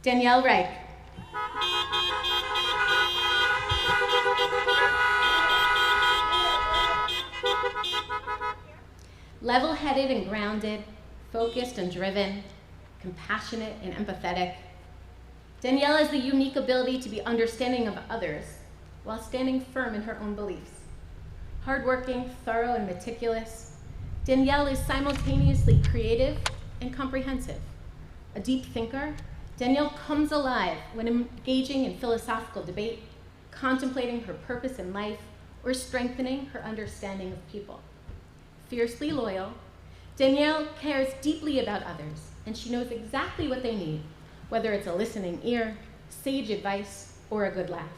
Danielle Reich. Level-headed and grounded, focused and driven, compassionate and empathetic, Danielle has the unique ability to be understanding of others while standing firm in her own beliefs. Hardworking, thorough, and meticulous, Danielle is simultaneously creative and comprehensive. A deep thinker, Danielle comes alive when engaging in philosophical debate, contemplating her purpose in life, or strengthening her understanding of people. Fiercely loyal, Danielle cares deeply about others, and she knows exactly what they need, whether it's a listening ear, sage advice, or a good laugh.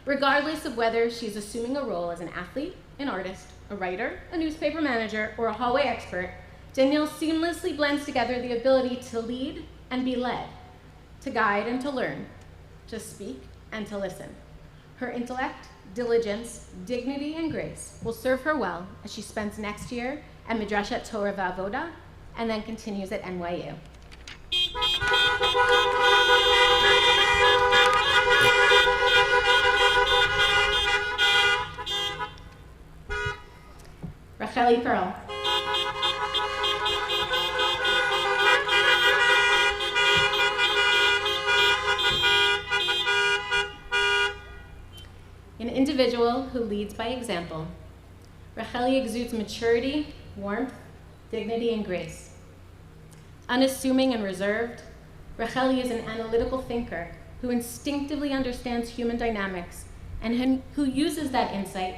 Regardless of whether she's assuming a role as an athlete, an artist, a writer, a newspaper manager, or a hallway expert, Danielle seamlessly blends together the ability to lead and be led, to guide and to learn, to speak and to listen. Her intellect, diligence, dignity, and grace will serve her well as she spends next year at Midrashat Torah Va'avoda and then continues at NYU. Racheli Pearl. An individual who leads by example, Racheli exudes maturity, warmth, dignity, and grace. Unassuming and reserved, Racheli is an analytical thinker who instinctively understands human dynamics and who uses that insight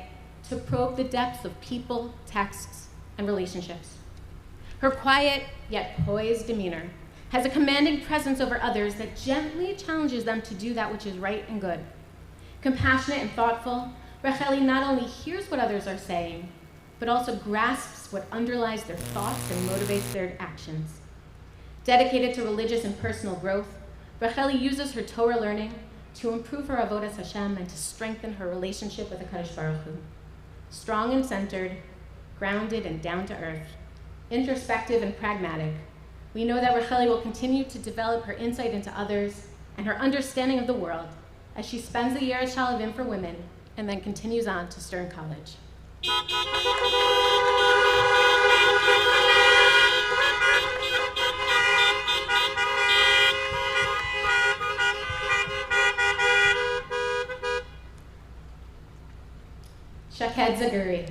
to probe the depths of people, texts, and relationships. Her quiet yet poised demeanor has a commanding presence over others that gently challenges them to do that which is right and good. Compassionate and thoughtful, Racheli not only hears what others are saying, but also grasps what underlies their thoughts and motivates their actions. Dedicated to religious and personal growth, Racheli uses her Torah learning to improve her avodas Hashem and to strengthen her relationship with HaKadosh Baruch Hu. Strong and centered, grounded and down to earth, introspective and pragmatic, we know that Racheli will continue to develop her insight into others and her understanding of the world as she spends the year at Shalavim for women and then continues on to Stern College. Shaked Zaguri.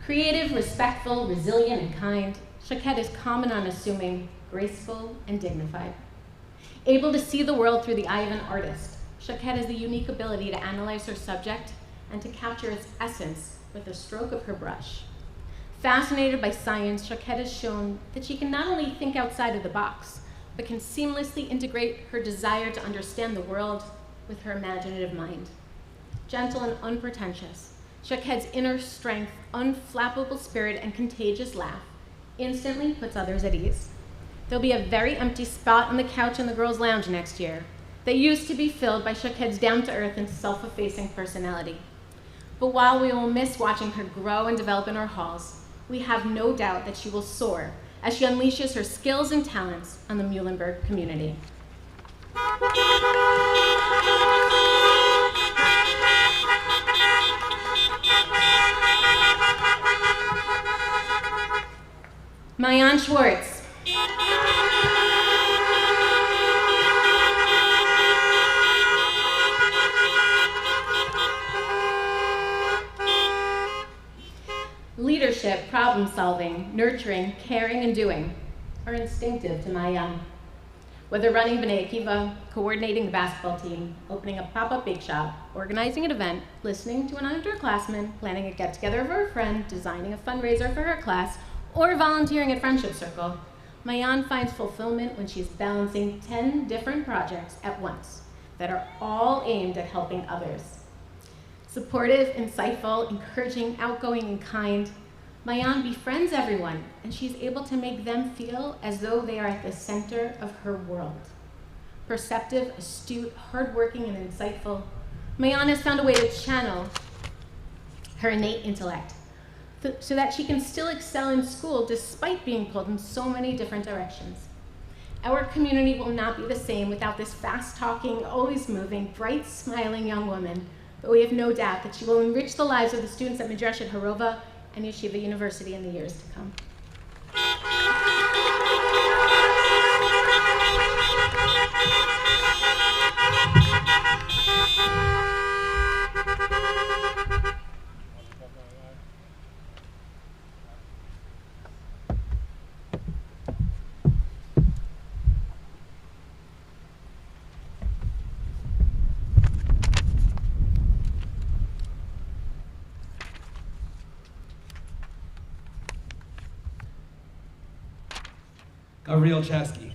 Creative, respectful, resilient, and kind, Shaked is calm and unassuming, graceful, and dignified. Able to see the world through the eye of an artist, Shaked has the unique ability to analyze her subject and to capture its essence with a stroke of her brush. Fascinated by science, Shaked has shown that she can not only think outside of the box, but can seamlessly integrate her desire to understand the world with her imaginative mind. Gentle and unpretentious, Shaked's inner strength, unflappable spirit, and contagious laugh instantly puts others at ease. There'll be a very empty spot on the couch in the girls' lounge next year that used to be filled by Shaked's down-to-earth and self-effacing personality. But while we will miss watching her grow and develop in our halls, we have no doubt that she will soar as she unleashes her skills and talents on the Muhlenberg community. Mayan Schwartz. Leadership, problem solving, nurturing, caring, and doing are instinctive to Mayan. Whether running B'nai Akiva, coordinating the basketball team, opening a pop-up bake shop, organizing an event, listening to an underclassman, planning a get-together for a friend, designing a fundraiser for her class, or volunteering at Friendship Circle, Mayan finds fulfillment when she's balancing 10 different projects at once that are all aimed at helping others. Supportive, insightful, encouraging, outgoing, and kind, Mayan befriends everyone, and she's able to make them feel as though they are at the center of her world. Perceptive, astute, hardworking, and insightful, Mayan has found a way to channel her innate intellect so that she can still excel in school despite being pulled in so many different directions. Our community will not be the same without this fast-talking, always moving, bright, smiling young woman, but we have no doubt that she will enrich the lives of the students at Midrashet Harova and Yeshiva University in the years to come. Gabriel Chasky.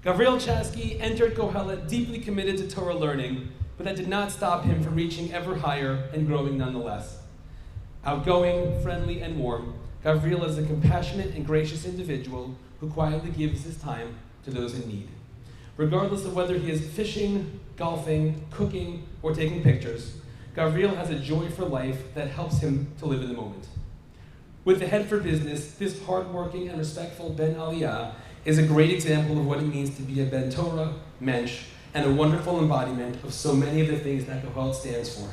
Gabriel Chasky entered Kohelet deeply committed to Torah learning, but that did not stop him from reaching ever higher and growing nonetheless. Outgoing, friendly, and warm, Gabriel is a compassionate and gracious individual who quietly gives his time to those in need. Regardless of whether he is fishing, golfing, cooking, or taking pictures, Gabriel has a joy for life that helps him to live in the moment. With a head for business, this hardworking and respectful Ben Aliyah is a great example of what it means to be a Ben Torah, mensch, and a wonderful embodiment of so many of the things that Kohelet stands for.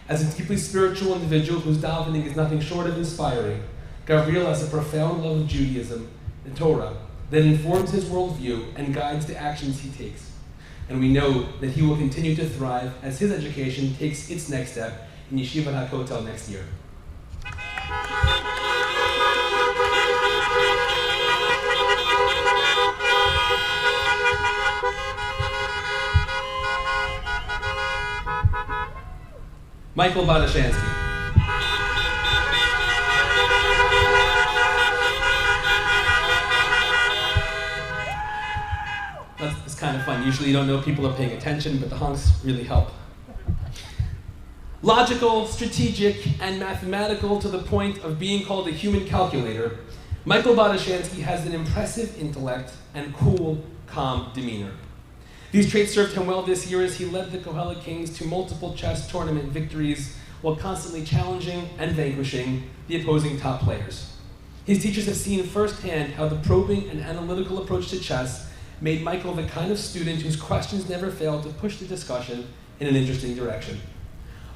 As a deeply spiritual individual whose davening is nothing short of inspiring, Gabriel has a profound love of Judaism and Torah that informs his worldview and guides the actions he takes. And we know that he will continue to thrive as his education takes its next step in Yeshiva HaKotel next year. Michael Badashansky. It's kind of fun. Usually you don't know people are paying attention, but the honks really help. Logical, strategic, and mathematical to the point of being called a human calculator, Michael Badashansky has an impressive intellect and cool, calm demeanor. These traits served him well this year as he led the Kohelet Kings to multiple chess tournament victories while constantly challenging and vanquishing the opposing top players. His teachers have seen firsthand how the probing and analytical approach to chess made Michael the kind of student whose questions never failed to push the discussion in an interesting direction.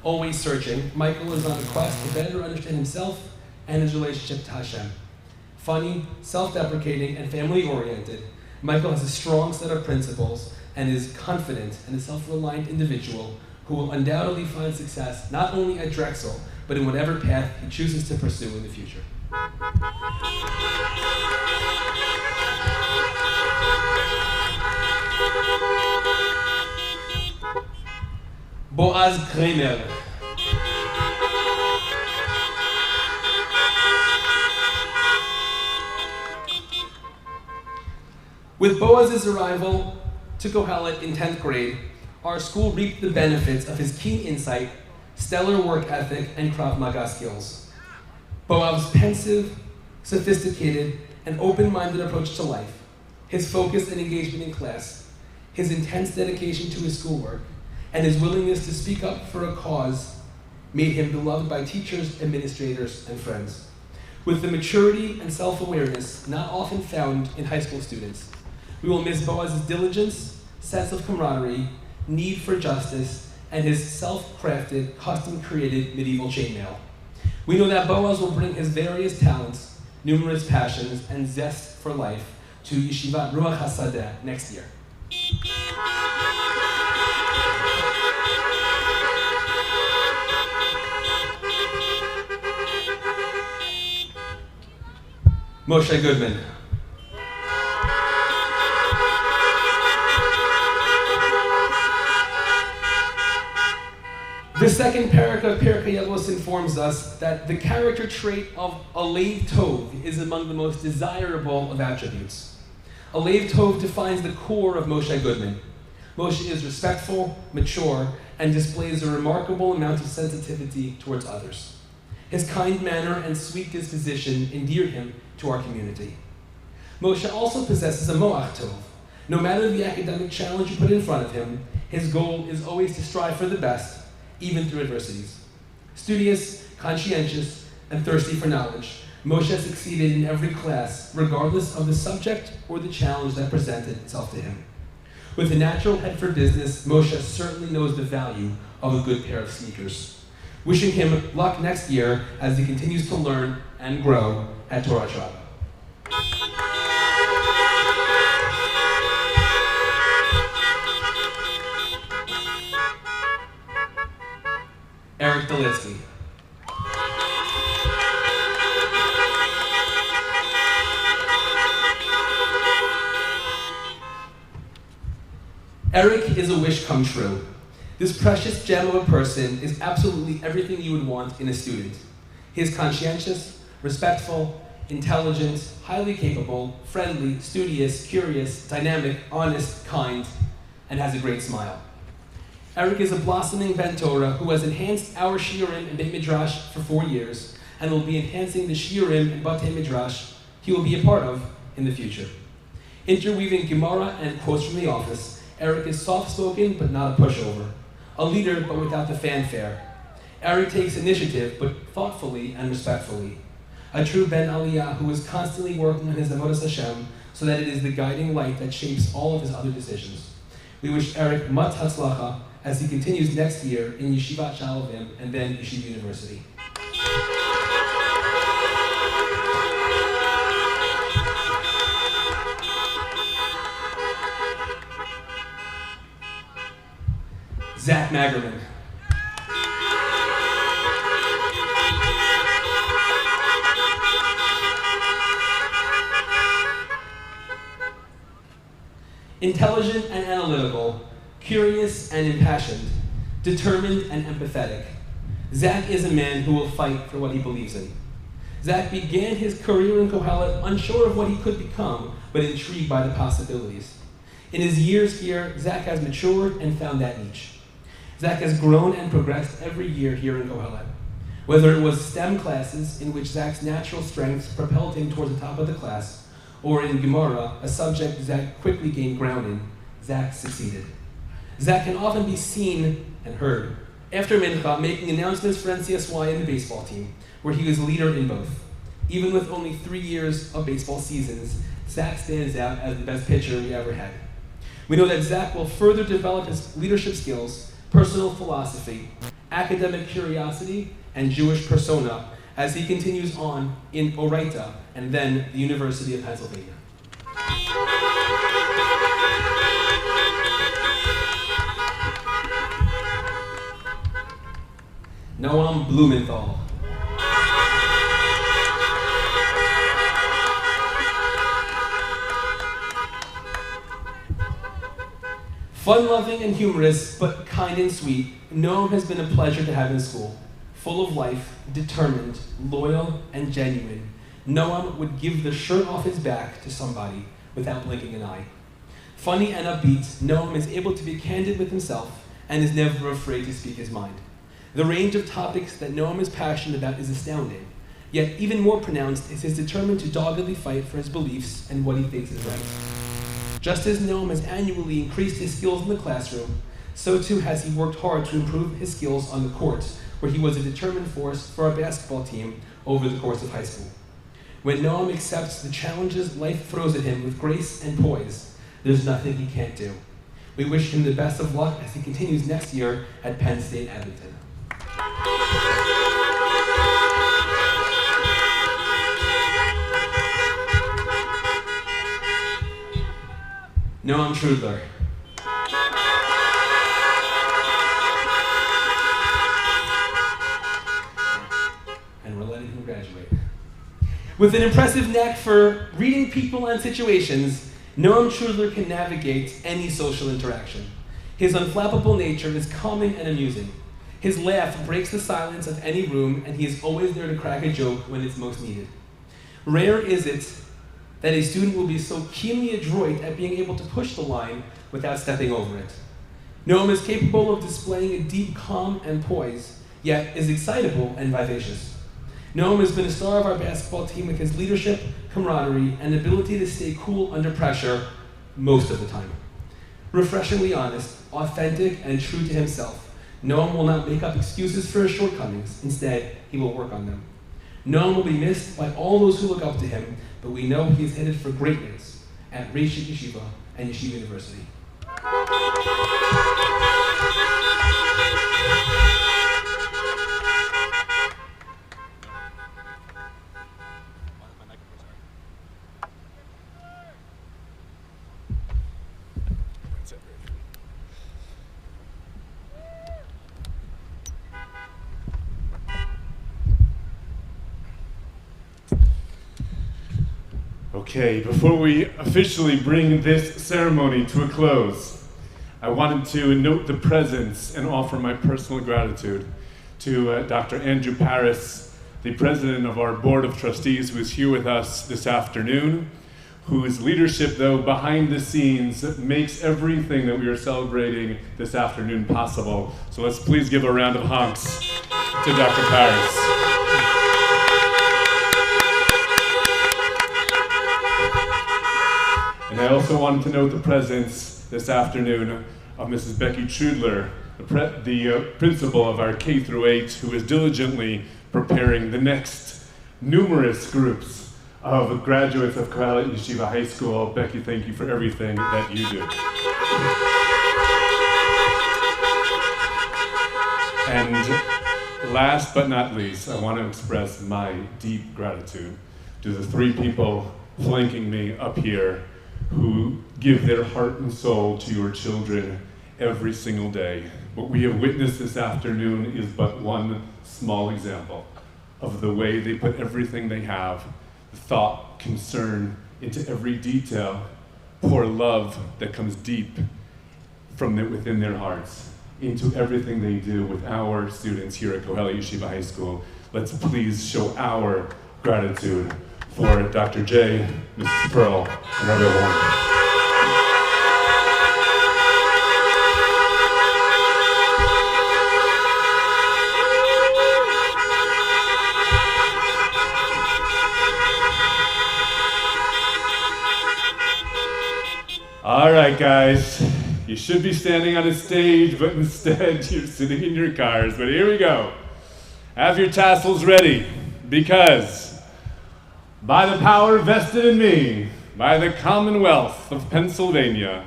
Always searching, Michael is on a quest to better understand himself and his relationship to Hashem. Funny, self-deprecating, and family-oriented, Michael has a strong set of principles and is confident and a self-reliant individual who will undoubtedly find success not only at Drexel, but in whatever path he chooses to pursue in the future. Boaz Kramer. With Boaz's arrival to Kohelet in 10th grade, our school reaped the benefits of his keen insight, stellar work ethic, and Krav Maga skills. Boaz's pensive, sophisticated, and open-minded approach to life, his focus and engagement in class, his intense dedication to his schoolwork, and his willingness to speak up for a cause made him beloved by teachers, administrators, and friends. With the maturity and self-awareness not often found in high school students, we will miss Boaz's diligence, sense of camaraderie, need for justice, and his self-crafted, custom-created medieval chainmail. We know that Boaz will bring his various talents, numerous passions, and zest for life to Yeshivat Ruach HaSadeh next year. Moshe Goodman. The second parak of Pirkei Avos informs us that the character trait of a Lev Tov is among the most desirable of attributes. A Lev Tov defines the core of Moshe Goodman. Moshe is respectful, mature, and displays a remarkable amount of sensitivity towards others. His kind manner and sweet disposition endear him to our community. Moshe also possesses a Moach Tov. No matter the academic challenge you put in front of him, his goal is always to strive for the best, even through adversities. Studious, conscientious, and thirsty for knowledge, Moshe succeeded in every class, regardless of the subject or the challenge that presented itself to him. With a natural head for business, Moshe certainly knows the value of a good pair of sneakers. Wishing him luck next year as he continues to learn and grow at Torah Tribe. Eric Delitsky. Eric is a wish come true. This precious gem of a person is absolutely everything you would want in a student. He is conscientious, respectful, intelligent, highly capable, friendly, studious, curious, dynamic, honest, kind, and has a great smile. Eric is a blossoming Ben Torah who has enhanced our Shiurim and Beit Midrash for 4 years and will be enhancing the Shiurim and Batei Midrash he will be a part of in the future. Interweaving Gemara and quotes from the office, Eric is soft-spoken but not a pushover, a leader but without the fanfare. Eric takes initiative but thoughtfully and respectfully. A true Ben Aliyah who is constantly working on his Avodas Hashem so that it is the guiding light that shapes all of his other decisions. We wish Eric mat hatzlacha as he continues next year in Yeshivat Shalavim and then Yeshiva University. Zach Magerman. Intelligent and analytical, curious and impassioned, determined and empathetic, Zach is a man who will fight for what he believes in. Zach began his career in Kohelet unsure of what he could become, but intrigued by the possibilities. In his years here, Zach has matured and found that niche. Zach has grown and progressed every year here in Kohelet. Whether it was STEM classes, in which Zach's natural strengths propelled him towards the top of the class, or in Gemara, a subject Zach quickly gained ground in, Zach succeeded. Zach can often be seen and heard after Mincha making announcements for NCSY and the baseball team, where he was leader in both. Even with only 3 years of baseball seasons, Zach stands out as the best pitcher we ever had. We know that Zach will further develop his leadership skills, personal philosophy, academic curiosity, and Jewish persona as he continues on in Oraita and then the University of Pennsylvania. Noam Blumenthal. Fun-loving and humorous, but kind and sweet, Noam has been a pleasure to have in school. Full of life, determined, loyal, and genuine, Noam would give the shirt off his back to somebody without blinking an eye. Funny and upbeat, Noam is able to be candid with himself and is never afraid to speak his mind. The range of topics that Noam is passionate about is astounding, yet even more pronounced is his determined to doggedly fight for his beliefs and what he thinks is right. Just as Noam has annually increased his skills in the classroom, so too has he worked hard to improve his skills on the court, where he was a determined force for our basketball team over the course of high school. When Noam accepts the challenges life throws at him with grace and poise, there's nothing he can't do. We wish him the best of luck as he continues next year at Penn State Abington. Noam Trudler. And we're letting him graduate. With an impressive knack for reading people and situations, Noam Trudler can navigate any social interaction. His unflappable nature is calming and amusing. His laugh breaks the silence of any room, and he is always there to crack a joke when it's most needed. Rare is it that a student will be so keenly adroit at being able to push the line without stepping over it. Noam is capable of displaying a deep calm and poise, yet is excitable and vivacious. Noam has been a star of our basketball team with his leadership, camaraderie, and ability to stay cool under pressure most of the time. Refreshingly honest, authentic, and true to himself, Noam will not make up excuses for his shortcomings. Instead, he will work on them. Noam will be missed by all those who look up to him, but we know he is headed for greatness at Kohelet Yeshiva and Yeshiva University. Okay, before we officially bring this ceremony to a close, I wanted to note the presence and offer my personal gratitude to Dr. Andrew Paris, the president of our Board of Trustees, who is here with us this afternoon, whose leadership, though, behind the scenes makes everything that we are celebrating this afternoon possible. So let's please give a round of honks to Dr. Paris. And I also wanted to note the presence this afternoon of Mrs. Becky Trudler, the principal of our K through 8, who is diligently preparing the next numerous groups of graduates of Kohelet Yeshiva High School. Becky, thank you for everything that you do. And last but not least, I want to express my deep gratitude to the three people flanking me up here who give their heart and soul to your children every single day. What we have witnessed this afternoon is but one small example of the way they put everything they have, thought, concern, into every detail, pour love that comes deep from within their hearts into everything they do with our students here at Kohelet Yeshiva High School. Let's please show our gratitude for Dr. J, Mrs. Pearl, and Rabbi Warren. All right, guys, you should be standing on a stage, but instead you're sitting in your cars. But here we go. Have your tassels ready, because by the power vested in me by the Commonwealth of Pennsylvania,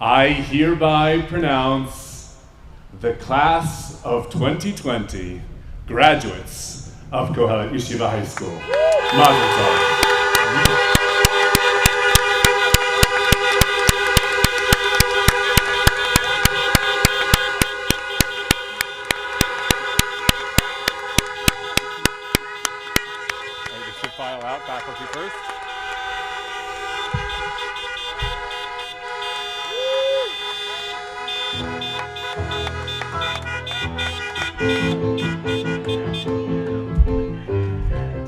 I hereby pronounce the class of 2020 graduates of Kohelet Yeshiva High School. Mazel tov. File out faculty first.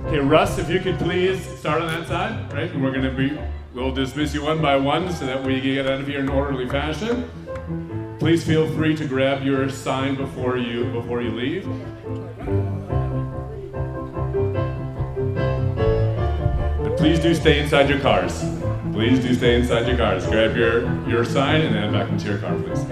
Okay, Russ, if you could please start on that side, right? And we'll dismiss you one by one so that we can get out of here in orderly fashion. Please feel free to grab your sign before you leave. Please do stay inside your cars. Please do stay inside your cars. Grab your sign and then back into your car, please.